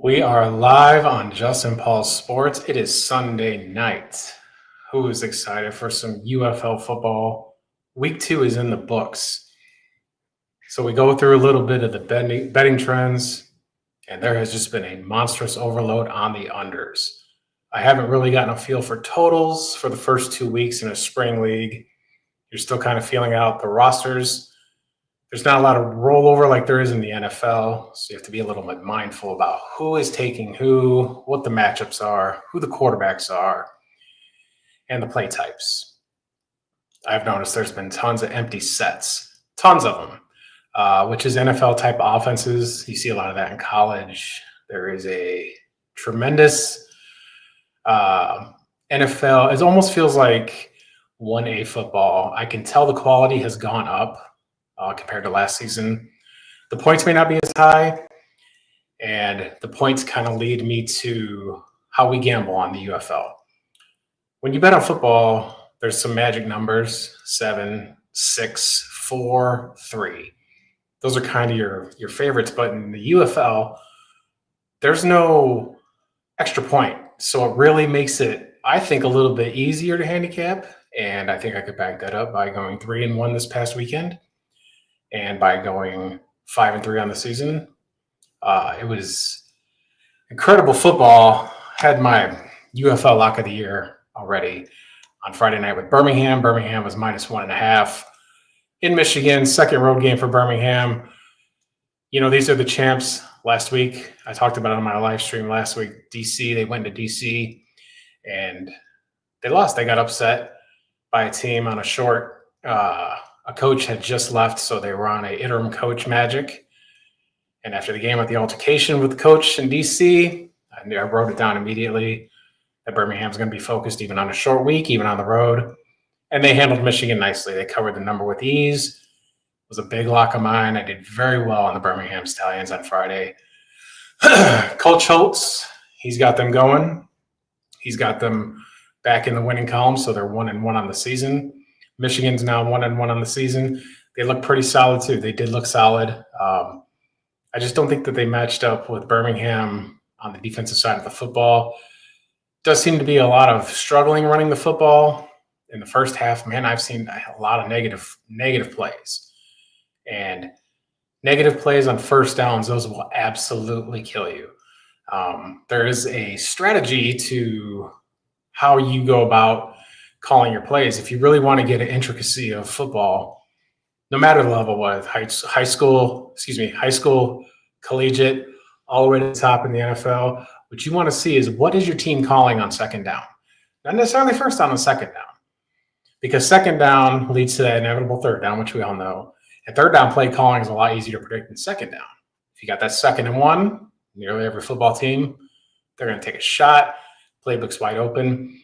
We are live on Justin Paul's Sports. It is Sunday night. Who is excited for some UFL football? Week 2 is in the books. So we go through a little bit of the betting trends, and there has just been a monstrous overload on the unders. I haven't really gotten a feel for totals for the first 2 weeks in a spring league. You're still kind of feeling out the rosters. There's not a lot of rollover like there is in the NFL, so you have to be a little bit mindful about who is taking who, what the matchups are, who the quarterbacks are, and the play types. I've noticed there's been tons of empty sets, tons of them, which is NFL-type offenses. You see a lot of that in college. There is a tremendous NFL. It almost feels like 1A football. I can tell the quality has gone up. Compared to last season. The points may not be as high, and the points kind of lead me to how we gamble on the UFL. When you bet on football, there's some magic numbers, 7, 6, 4, 3. Those are kind of your favorites, but in the UFL, there's no extra point. So it really makes it, I think, a little bit easier to handicap, and I think I could back that up by going 3-1 this past weekend. And by going 5-3 on the season. It was incredible football. Had my UFL lock of the year already on Friday night with Birmingham. Birmingham was -1.5 in Michigan. Second road game for Birmingham. You know, these are the champs. Last week, I talked about it on my live stream last week. DC, they went to DC and they lost. They got upset by a team on a short. A coach had just left, so they were on an interim coach magic. And after the game with the altercation with the coach in DC, I wrote it down immediately that Birmingham's going to be focused even on a short week, even on the road. And they handled Michigan nicely. They covered the number with ease. It was a big lock of mine. I did very well on the Birmingham Stallions on Friday. Coach Holtz, he's got them going. He's got them back in the winning column, so they're 1-1 on the season. Michigan's now 1-1 on the season. They look pretty solid too. They did look solid. I just don't think that they matched up with Birmingham on the defensive side of the football. Does seem to be a lot of struggling running the football in the first half. Man, I've seen a lot of negative plays. And negative plays on first downs, those will absolutely kill you. There is a strategy to how you go about calling your plays. If you really want to get an intricacy of football, no matter the level, what high school, collegiate, all the way to the top in the NFL, what you want to see is what is your team calling on second down? Not necessarily first down, on second down. Because second down leads to that inevitable third down, which we all know. And third down play calling is a lot easier to predict than second down. If you got that 2nd and 1, nearly every football team, they're going to take a shot. Playbook's wide open.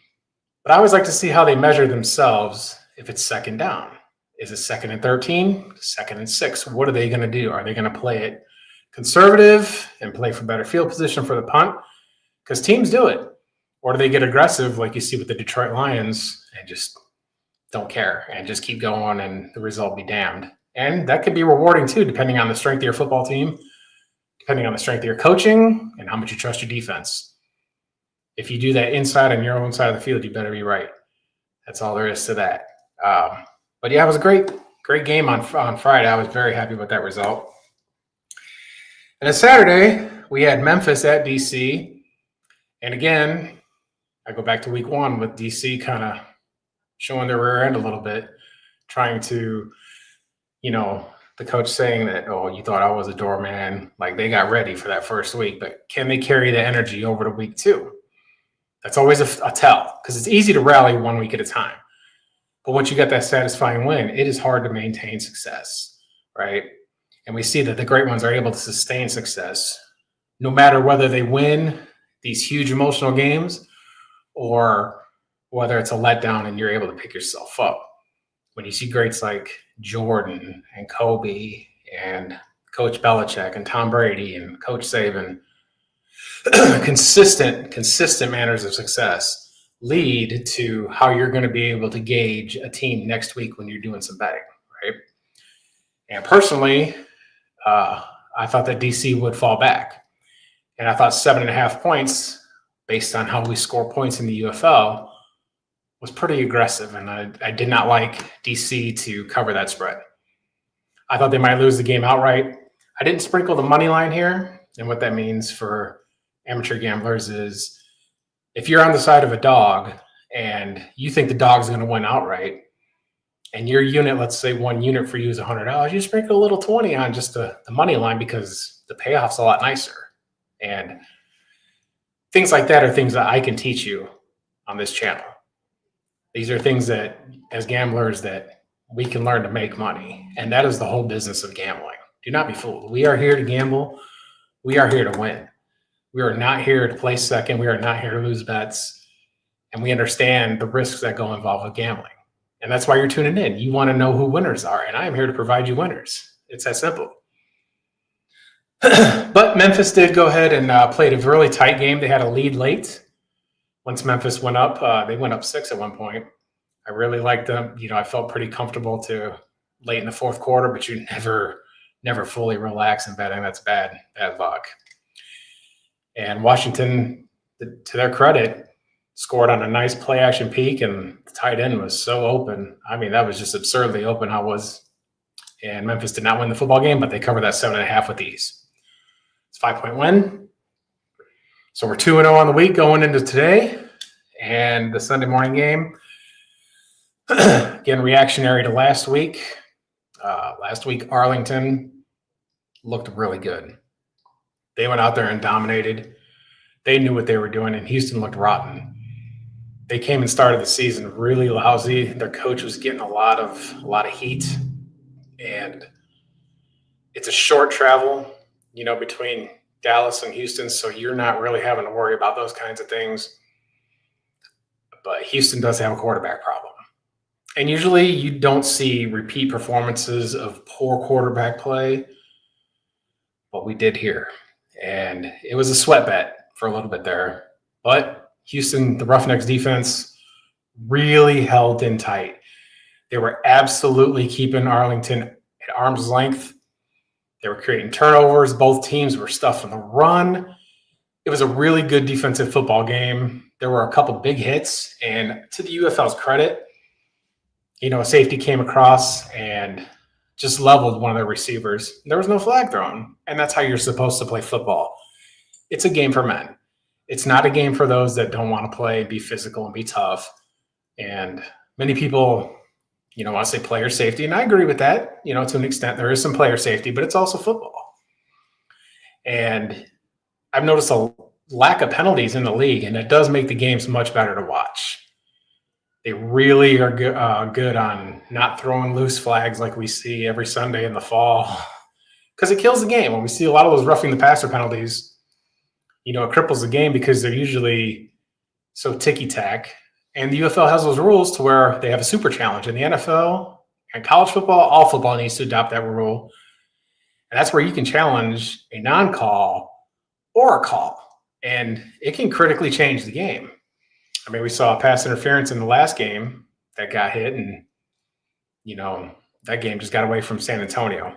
But I always like to see how they measure themselves if it's second down. Is it 2nd and 13? 2nd and 6? What are they going to do? Are they going to play it conservative and play for better field position for the punt? Because teams do it. Or do they get aggressive like you see with the Detroit Lions and just don't care and just keep going and the result be damned? And that could be rewarding too, depending on the strength of your football team, depending on the strength of your coaching and how much you trust your defense. If you do that inside on your own side of the field, you better be right. That's all there is to that. But yeah, it was a great game on Friday. I was very happy with that result. And then Saturday, we had Memphis at DC. And again, I go back to week 1 with DC kind of showing their rear end a little bit, trying to, the coach saying that, oh, you thought I was a doorman. Like they got ready for that first week, but can they carry the energy over to week 2? That's always a tell because it's easy to rally 1 week at a time. But once you get that satisfying win, it is hard to maintain success, right? And we see that the great ones are able to sustain success no matter whether they win these huge emotional games or whether it's a letdown and you're able to pick yourself up. When you see greats like Jordan and Kobe and Coach Belichick and Tom Brady and Coach Saban, consistent manners of success lead to how you're going to be able to gauge a team next week when you're doing some betting, right? And personally, I thought that DC would fall back. And I thought 7.5 points, based on how we score points in the UFL, was pretty aggressive. And I did not like DC to cover that spread. I thought they might lose the game outright. I didn't sprinkle the money line here. And what that means for amateur gamblers is if you're on the side of a dog and you think the dog's going to win outright, and your unit, let's say one unit for you is $100, you sprinkle a little 20 on just the money line because the payoff's a lot nicer. And things like that are things that I can teach you on this channel. These are things that, as gamblers, that we can learn to make money. And that is the whole business of gambling. Do not be fooled. We are here to gamble. We are here to win. We are not here to play second. We are not here to lose bets. And we understand the risks that go involved with gambling. And that's why you're tuning in. You want to know who winners are. And I am here to provide you winners. It's that simple. But Memphis did go ahead and played a really tight game. They had a lead late. Once Memphis went up, they went up 6 at one point. I really liked them. I felt pretty comfortable to late in the fourth quarter, but you never fully relax in betting. That's bad luck. And Washington, to their credit, scored on a nice play action peak, and the tight end was so open. I mean, that was just absurdly open how it was. And Memphis did not win the football game, but they covered that 7.5 with ease. It's a 5-point win. So we're 2-0 on the week going into today and the Sunday morning game. Again, reactionary to last week. Last week, Arlington looked really good. They went out there and dominated. They knew what they were doing, and Houston looked rotten. They came and started the season really lousy. Their coach was getting a lot of heat, and it's a short travel, between Dallas and Houston, so you're not really having to worry about those kinds of things. But Houston does have a quarterback problem. And usually you don't see repeat performances of poor quarterback play, but we did here. And it was a sweat bet for a little bit there. But Houston, the Roughnecks defense, really held in tight. They were absolutely keeping Arlington at arm's length. They were creating turnovers. Both teams were stuffing the run. It was a really good defensive football game. There were a couple big hits, and to the UFL's credit, a safety came across and just leveled one of their receivers. There was no flag thrown, and that's how you're supposed to play football. It's a game for men. It's not a game for those that don't want to play, be physical, and be tough. And many people, want to say player safety, and I agree with that. To an extent, there is some player safety, but it's also football. And I've noticed a lack of penalties in the league, and it does make the games much better to watch. They really are good on not throwing loose flags like we see every Sunday in the fall, because it kills the game. When we see a lot of those roughing the passer penalties, it cripples the game because they're usually so ticky-tack. And the UFL has those rules to where they have a super challenge. In the NFL and college football, all football needs to adopt that rule. And that's where you can challenge a non-call or a call. And it can critically change the game. I mean, we saw pass interference in the last game that got hit, and, that game just got away from San Antonio.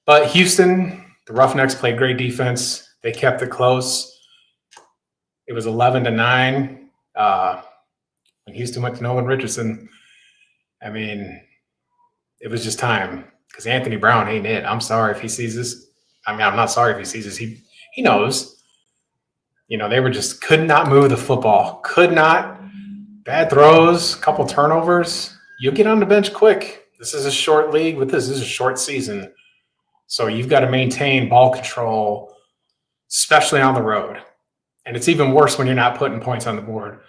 But Houston, the Roughnecks played great defense. They kept it close. It was 11-9. When Houston went to Nolan Richardson, I mean, it was just time, because Anthony Brown ain't it. I'm sorry if he sees this. I mean, I'm not sorry if he sees this. He knows. They were just could not move the football. Could not. Bad throws, couple turnovers. You'll get on the bench quick. This is a short league with this. This is a short season. So you've got to maintain ball control, especially on the road. And it's even worse when you're not putting points on the board.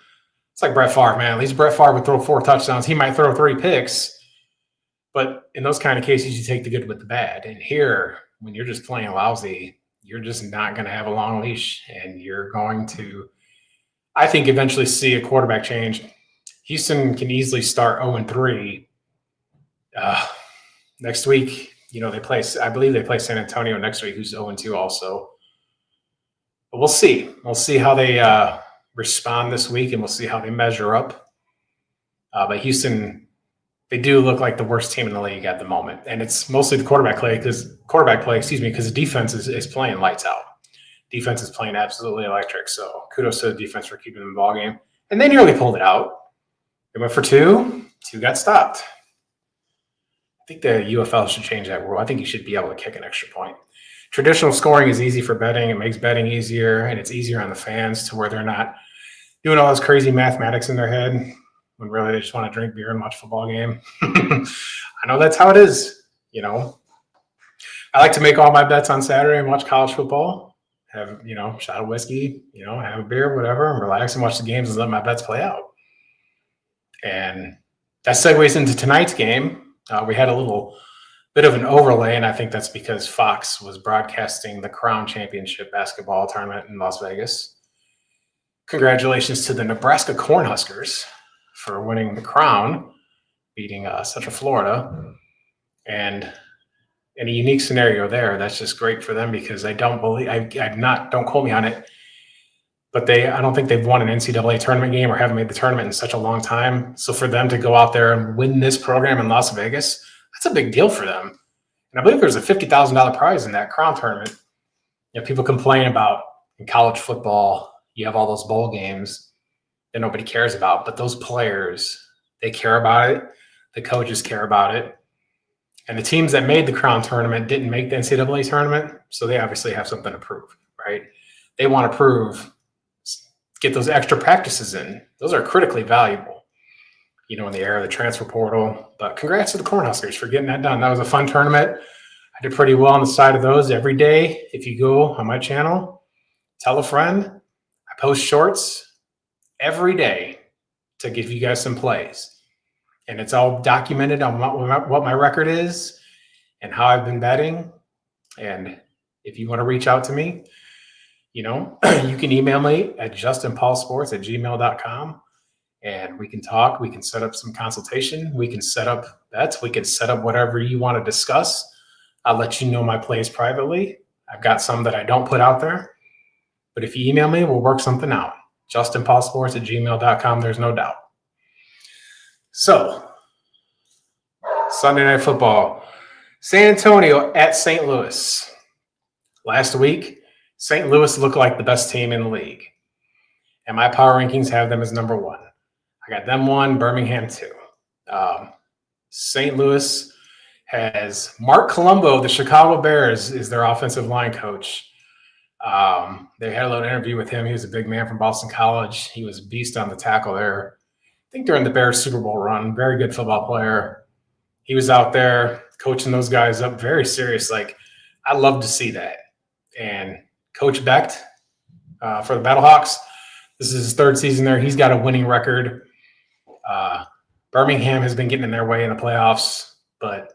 It's like Brett Favre, man. At least Brett Favre would throw 4 touchdowns. He might throw 3 picks. But in those kind of cases, you take the good with the bad. And here, when you're just playing lousy, you're just not going to have a long leash. And you're going to, I think, eventually see a quarterback change. Houston can easily start 0-3. Next week, I believe they play San Antonio next week, who's 0-2 also. But we'll see. We'll see how they respond this week, and we'll see how they measure up. But Houston, they do look like the worst team in the league at the moment. And it's mostly the quarterback play because the defense is playing lights out. Defense is playing absolutely electric. So kudos to the defense for keeping them in the ball game. And they nearly pulled it out. They went for two. Two got stopped. I think the UFL should change that rule. I think you should be able to kick an extra point. Traditional scoring is easy for betting. It makes betting easier, and it's easier on the fans to where they're not doing all this crazy mathematics in their head when really they just want to drink beer and watch a football game. I know that's how it is, you know. I like to make all my bets on Saturday and watch college football, have, you know, shot of whiskey, you know, have a beer, whatever, and relax and watch the games and let my bets play out. And that segues into tonight's game. We had a little bit of an overlay, and I think that's because Fox was broadcasting the Crown Championship basketball tournament in Las Vegas. Congratulations to the Nebraska Cornhuskers for winning the Crown, beating Central Florida. And in a unique scenario there, that's just great for them because I don't believe don't quote me on it, but I don't think they've won an NCAA tournament game or haven't made the tournament in such a long time. So for them to go out there and win this program in Las Vegas, that's a big deal for them. And I believe there's a $50,000 prize in that Crown tournament. You know, people complain about in college football, you have all those bowl games that nobody cares about, but those players, they care about it. The coaches care about it. And the teams that made the Crown tournament didn't make the NCAA tournament, so they obviously have something to prove, right? They want to prove, get those extra practices in. Those are critically valuable, you know, in the era of the transfer portal. But congrats to the Cornhuskers for getting that done. That was a fun tournament. I did pretty well on the side of those every day. If you go on my channel, tell a friend. I post shorts every day to give you guys some plays. And it's all documented on what my record is and how I've been betting. And if you want to reach out to me, you know, you can email me at justinpaulsports@gmail.com and we can talk. We can set up some consultation. We can set up bets. We can set up whatever you want to discuss. I'll let you know my plays privately. I've got some that I don't put out there. But if you email me, we'll work something out. justinpaulsports@gmail.com. There's no doubt. So, Sunday Night Football. San Antonio at St. Louis. Last week, St. Louis looked like the best team in the league. And my power rankings have them as number one. I got them 1, Birmingham 2. St. Louis has Mark Colombo, the Chicago Bears, is their offensive line coach. They had a little interview with him. He was a big man from Boston College. He was a beast on the tackle there. I think during the Bears Super Bowl run, very good football player. He was out there coaching those guys up very serious. Like, I love to see that. And Coach Becht for the Battlehawks, this is his 3rd season there. He's got a winning record. Birmingham has been getting in their way in the playoffs, but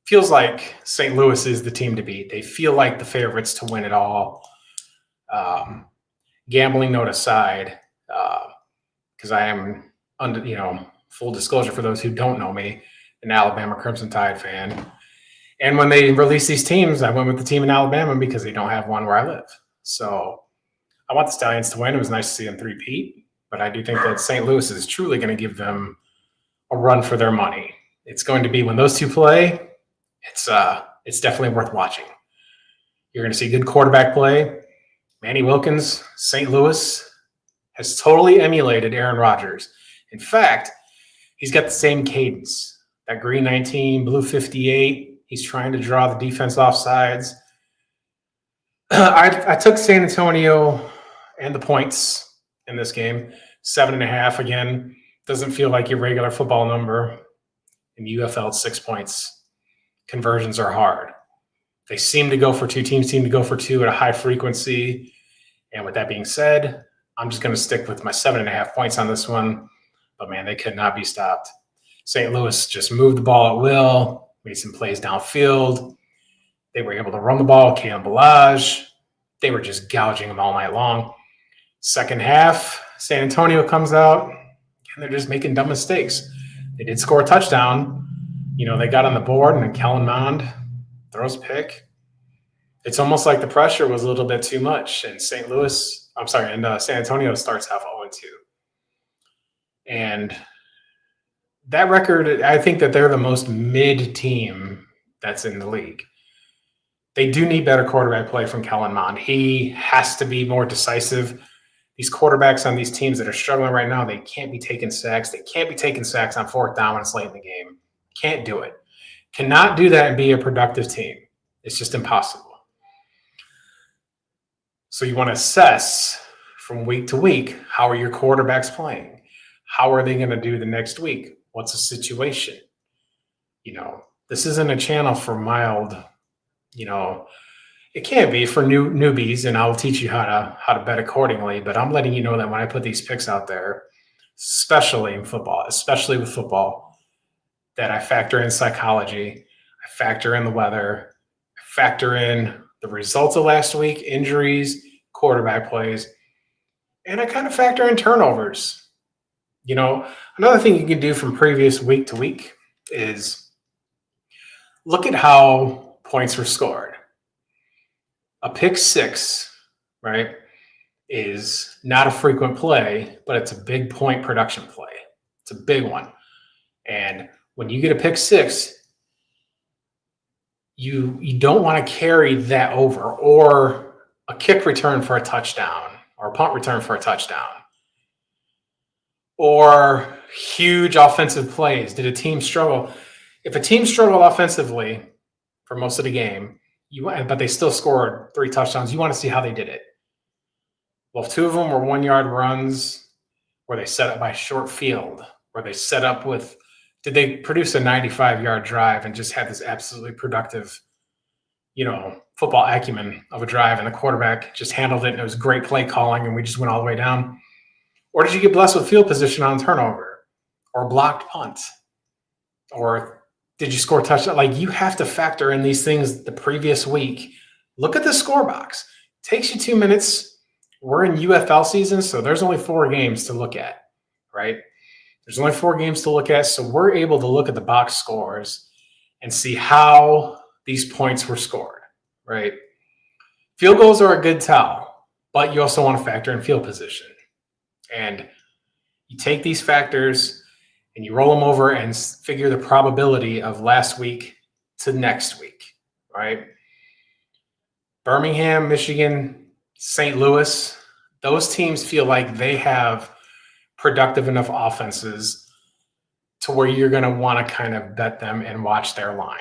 feels like St. Louis is the team to beat. They feel like the favorites to win it all. Gambling note aside, because I am under, you know, full disclosure for those who don't know me, an Alabama Crimson Tide fan. And when they release these teams, I went with the team in Alabama because they don't have one where I live. So I want the Stallions to win. It was nice to see them three-peat, but I do think that St. Louis is truly going to give them a run for their money. It's going to be when those two play, it's definitely worth watching. You're going to see good quarterback play. Manny Wilkins, St. Louis, has totally emulated Aaron Rodgers. In fact, he's got the same cadence. That green 19, blue 58. He's trying to draw the defense off sides. I took San Antonio and the points in this game. 7.5 again. Doesn't feel like your regular football number. In UFL, it's 6 points. Conversions are hard. They seem to go for 2. Teams seem to go for 2 at a high frequency. And with that being said, I'm just going to stick with my 7.5 points on this one. But, man, they could not be stopped. St. Louis just moved the ball at will, made some plays downfield. They were able to run the ball with Kalen Ballage. They were just gouging them all night long. Second half, San Antonio comes out, and they're just making dumb mistakes. They did score a touchdown. You know, they got on the board, and then Kellen Mond throws a pick. It's almost like the pressure was a little bit too much, and San Antonio starts half 0-2. And that record, I think that they're the most mid team that's in the league. They do need better quarterback play from Kellen Mond. He has to be more decisive. These quarterbacks on these teams that are struggling right now, they can't be taking sacks. They can't be taking sacks on fourth down when it's late in the game. Can't do it. Cannot do that and be a productive team. It's just impossible. So you want to assess from week to week, how are your quarterbacks playing? How are they going to do the next week? What's the situation? This isn't a channel for mild, it can be for newbies, and I'll teach you how to bet accordingly. But I'm letting you know that when I put these picks out there, especially in football, especially with football, that I factor in psychology, I factor in the weather, I factor in the results of last week, injuries, quarterback plays, and I kind of factor in turnovers. Another thing you can do from previous week to week is look at how points were scored. A pick six, right, is not a frequent play, but it's a big point production play. It's a big one. And when you get a pick six, you don't want to carry that over, or a kick return for a touchdown, or a punt return for a touchdown, or huge offensive plays. Did a team struggle? If a team struggled offensively for most of the game, but they still scored 3 touchdowns, you want to see how they did it. Well, if 2 of them were 1-yard runs, where they set up by short field, where they set up with, did they produce a 95-yard drive and just had this absolutely productive, football acumen of a drive, and the quarterback just handled it and it was great play calling and we just went all the way down? Or did you get blessed with field position on turnover, or blocked punt, or did you score a touchdown? Like, you have to factor in these things the previous week. Look at the score box. It takes you 2 minutes. We're in UFL season, so there's only 4 games to look at, right? There's only 4 games to look at, so we're able to look at the box scores and see how these points were scored, right? Field goals are a good tell, but you also want to factor in field position. And you take these factors and you roll them over and figure the probability of last week to next week, right? Birmingham, Michigan, St. Louis, those teams feel like they have productive enough offenses to where you're going to want to kind of bet them and watch their line.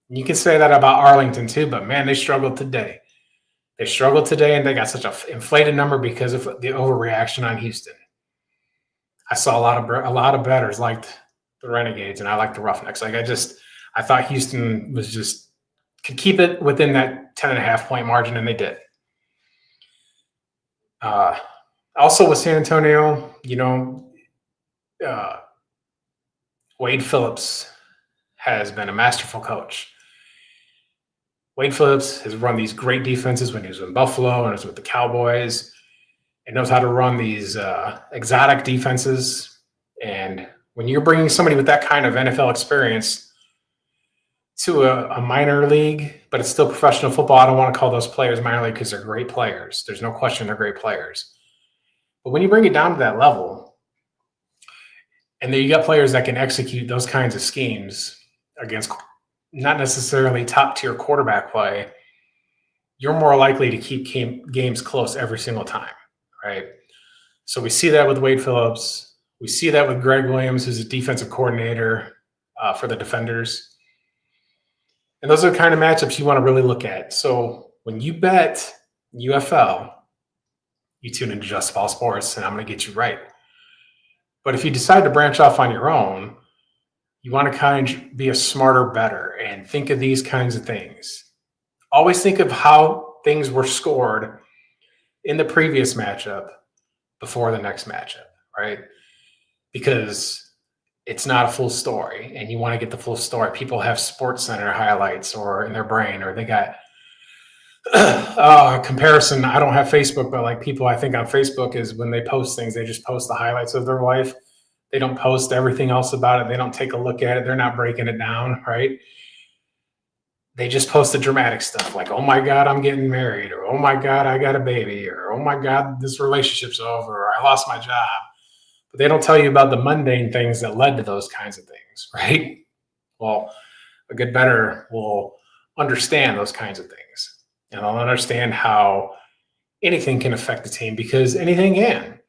You can say that about Arlington too, but man, they struggled today. They struggled today, and they got such an inflated number because of the overreaction on Houston. I saw a lot of bettors liked the Renegades, and I liked the Roughnecks. I thought Houston could keep it within that 10.5 point margin, and they did. Also with San Antonio, Wade Phillips has been a masterful coach. Wade Phillips has run these great defenses when he was in Buffalo and was with the Cowboys, and knows how to run these exotic defenses. And when you're bringing somebody with that kind of NFL experience to a minor league, but it's still professional football, I don't want to call those players minor league because they're great players. There's no question they're great players. But when you bring it down to that level, and then you got players that can execute those kinds of schemes against not necessarily top-tier quarterback play, you're more likely to keep games close every single time, right? So we see that with Wade Phillips. We see that with Greg Williams, who's a defensive coordinator for the Defenders. And those are the kind of matchups you want to really look at. So when you bet UFL, you tune into Just Ball Sports, and I'm going to get you right. But if you decide to branch off on your own, you want to kind of be a smarter bettor and think of these kinds of things. Always think of how things were scored in the previous matchup before the next matchup, right? Because it's not a full story, and you want to get the full story. People have Sports Center highlights or in their brain, or they got comparison. I don't have Facebook, but like people I think on Facebook is when they post things, they just post the highlights of their life. They don't post everything else about it. They don't take a look at it. They're not breaking it down, right? They just post the dramatic stuff like, oh my God, I'm getting married, or oh my God, I got a baby, or oh my God, this relationship's over, or I lost my job. But they don't tell you about the mundane things that led to those kinds of things, right? Well, a good bettor will understand those kinds of things. And they'll understand how anything can affect the team, because anything can.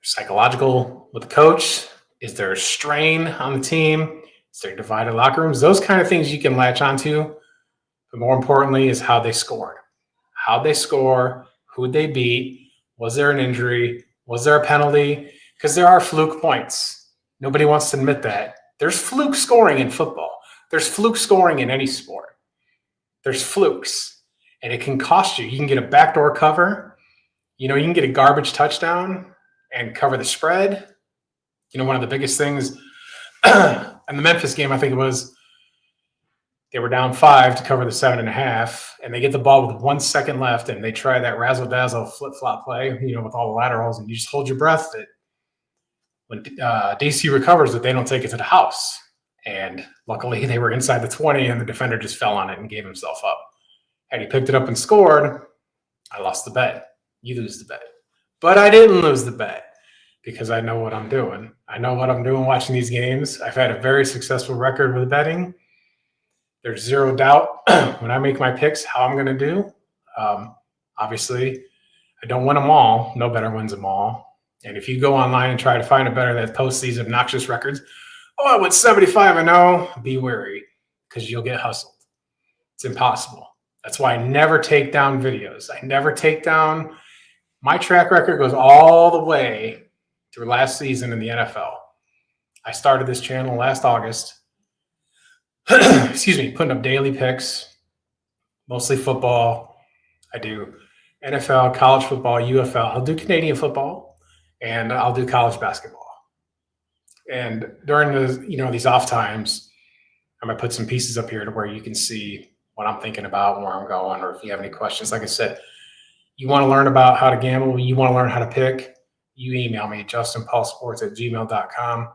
Psychological with the coach. Is there a strain on the team? Is there divided locker rooms? Those kind of things you can latch onto. But more importantly is how they scored. How'd they score? Who'd they beat? Was there an injury? Was there a penalty? Because there are fluke points. Nobody wants to admit that. There's fluke scoring in football. There's fluke scoring in any sport. There's flukes. And it can cost you. You can get a backdoor cover. You can get a garbage touchdown and cover the spread. One of the biggest things in the Memphis game, I think it was, they were down 5 to cover the 7.5, and they get the ball with 1 second left, and they try that razzle-dazzle flip-flop play, with all the laterals, and you just hold your breath that when DC recovers that they don't take it to the house. And luckily they were inside the 20, and the defender just fell on it and gave himself up. Had he picked it up and scored, I lost the bet. You lose the bet. But I didn't lose the bet because I know what I'm doing. I know what I'm doing watching these games. I've had a very successful record with betting. There's zero doubt when I make my picks how I'm going to do. Obviously, I don't win them all. No bettor wins them all. And if you go online and try to find a bettor that posts these obnoxious records, I went 75-0, be wary, because you'll get hustled. It's impossible. That's why I never take down videos. I never take down. My track record goes all the way through last season in the NFL. I started this channel last August. Putting up daily picks, mostly football. I do NFL, college football, UFL. I'll do Canadian football, and I'll do college basketball. And during these off times, I might put some pieces up here to where you can see what I'm thinking about, where I'm going, or if you have any questions. Like I said, you want to learn about how to gamble, you want to learn how to pick, you email me, justinpaulsports@gmail.com.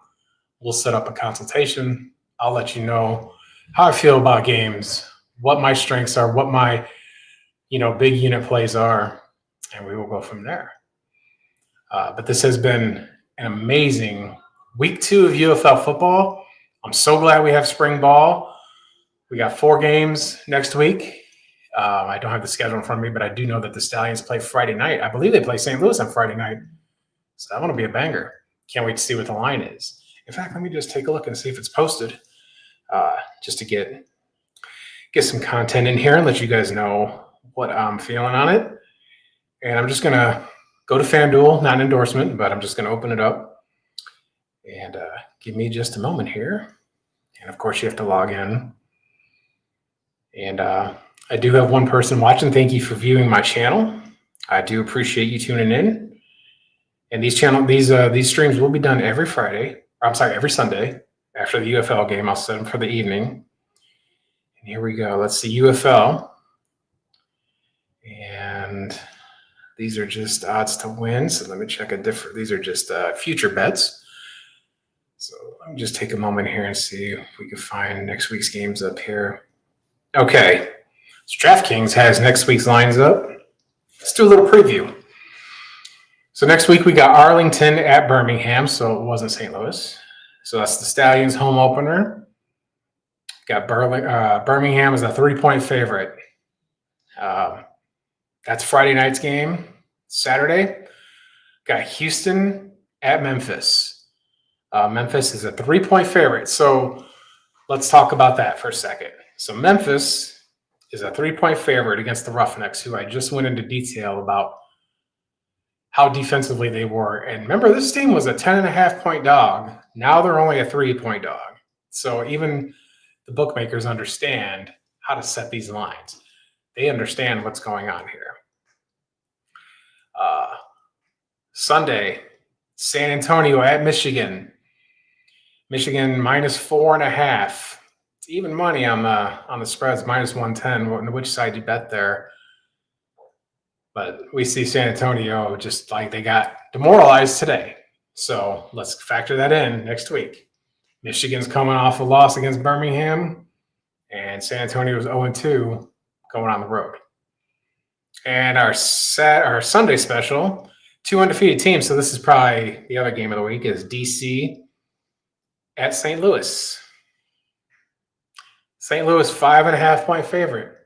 We'll set up a consultation. I'll let you know how I feel about games, what my strengths are, what my, big unit plays are, and we will go from there. But this has been an amazing week 2 of UFL football. I'm so glad we have spring ball. We got 4 games next week. I don't have the schedule in front of me, but I do know that the Stallions play Friday night. I believe they play St. Louis on Friday night. So that one will be a banger. Can't wait to see what the line is. In fact, let me just take a look and see if it's posted, just to get some content in here and let you guys know what I'm feeling on it. And I'm just going to go to FanDuel, not an endorsement, but I'm just going to open it up. And give me just a moment here. And, of course, you have to log in. And I do have one person watching. Thank you for viewing my channel. I do appreciate you tuning in. And these streams will be done every Sunday after the UFL game. I'll set them for the evening. And here we go. Let's see, UFL. And these are just odds to win. So let me check these are just future bets. So let me just take a moment here and see if we can find next week's games up here. Okay. So DraftKings has next week's lines up. Let's do a little preview. So next week we got Arlington at Birmingham, so it wasn't St. Louis. So that's the Stallions home opener. Got Birmingham as a 3-point favorite. That's Friday night's game. Saturday, got Houston at Memphis. Memphis is a 3-point favorite. So let's talk about that for a second. So Memphis is a 3-point favorite against the Roughnecks, who I just went into detail about how defensively they were. And remember, this team was a 10.5-point dog. Now they're only a 3-point dog. So even the bookmakers understand how to set these lines. They understand what's going on here. Sunday, San Antonio at Michigan. Michigan -4.5. It's even money on the spreads, -110. Which side you bet there? But we see San Antonio just like they got demoralized today. So let's factor that in next week. Michigan's coming off a loss against Birmingham, and San Antonio is 0-2 going on the road. And our Sunday special, 2 undefeated teams. So this is probably the other game of the week, is DC at St. Louis. St. Louis 5.5-point favorite.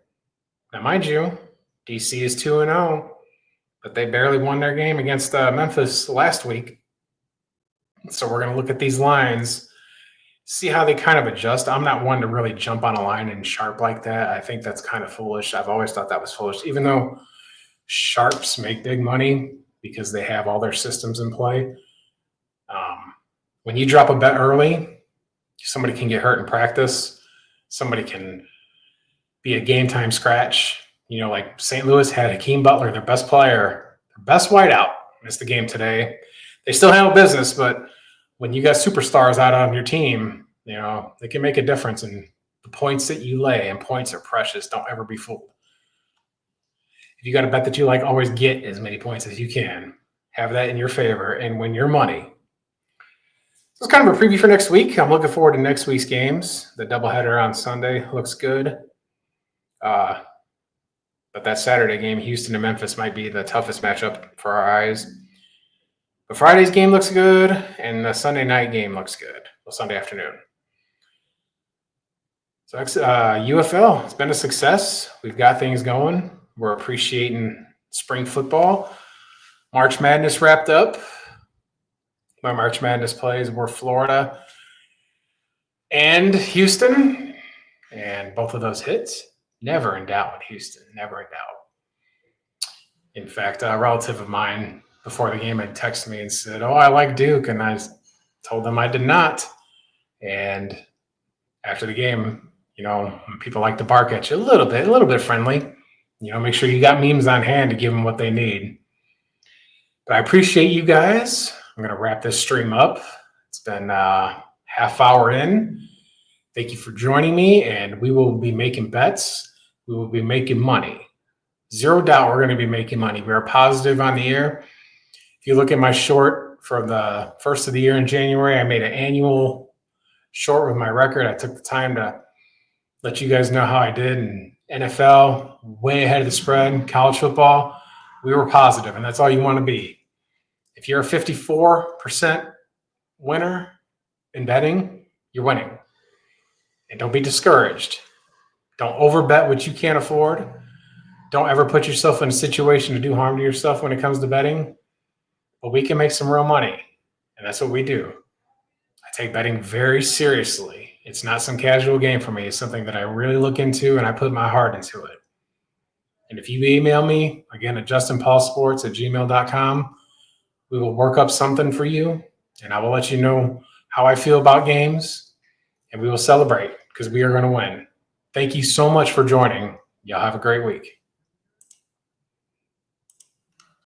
Now, mind you, DC is 2-0, but they barely won their game against Memphis last week. So we're going to look at these lines, see how they kind of adjust. I'm not one to really jump on a line and sharp like that. I think that's kind of foolish. I've always thought that was foolish, even though sharps make big money because they have all their systems in play. When you drop a bet early, somebody can get hurt in practice. Somebody can be a game time scratch. You know, like St. Louis had Hakeem Butler, their best player, their best wideout, missed the game today. They still handle business, but when you got superstars out on your team, you know, they can make a difference in the points that you lay, and points are precious. Don't ever be fooled. If you got a bet that you like, always get as many points as you can. Have that in your favor and win your money. So it's kind of a preview for next week. I'm looking forward to next week's games. The doubleheader on Sunday looks good. But that Saturday game, Houston and Memphis, might be the toughest matchup for our eyes. But Friday's game looks good, and the Sunday night game looks good. Well, Sunday afternoon. So UFL, it's been a success. We've got things going. We're appreciating spring football. March Madness wrapped up. My March Madness plays were Florida and Houston, and both of those hits. Never in doubt with Houston, never in doubt. In fact, a relative of mine before the game had texted me and said, "Oh, I like Duke," and I told them I did not. And after the game, you know, people like to bark at you a little bit friendly. You know, make sure you got memes on hand to give them what they need. But I appreciate you guys. I'm going to wrap this stream up. It's been a half hour in. Thank you for joining me, and we will be making bets. We will be making money. Zero doubt we're going to be making money. We are positive on the air. If you look at my short for the first of the year in January, I made an annual short with my record. I took the time to let you guys know how I did in NFL, way ahead of the spread, college football. We were positive, and that's all you want to be. If you're a 54% winner in betting, you're winning. And don't be discouraged. Don't overbet what you can't afford. Don't ever put yourself in a situation to do harm to yourself when it comes to betting. But we can make some real money, and that's what we do. I take betting very seriously. It's not some casual game for me. It's something that I really look into, and I put my heart into it. And if you email me, again, at justinpaulsports@gmail.com, we will work up something for you, and I will let you know how I feel about games, and we will celebrate because we are going to win. Thank you so much for joining. Y'all have a great week.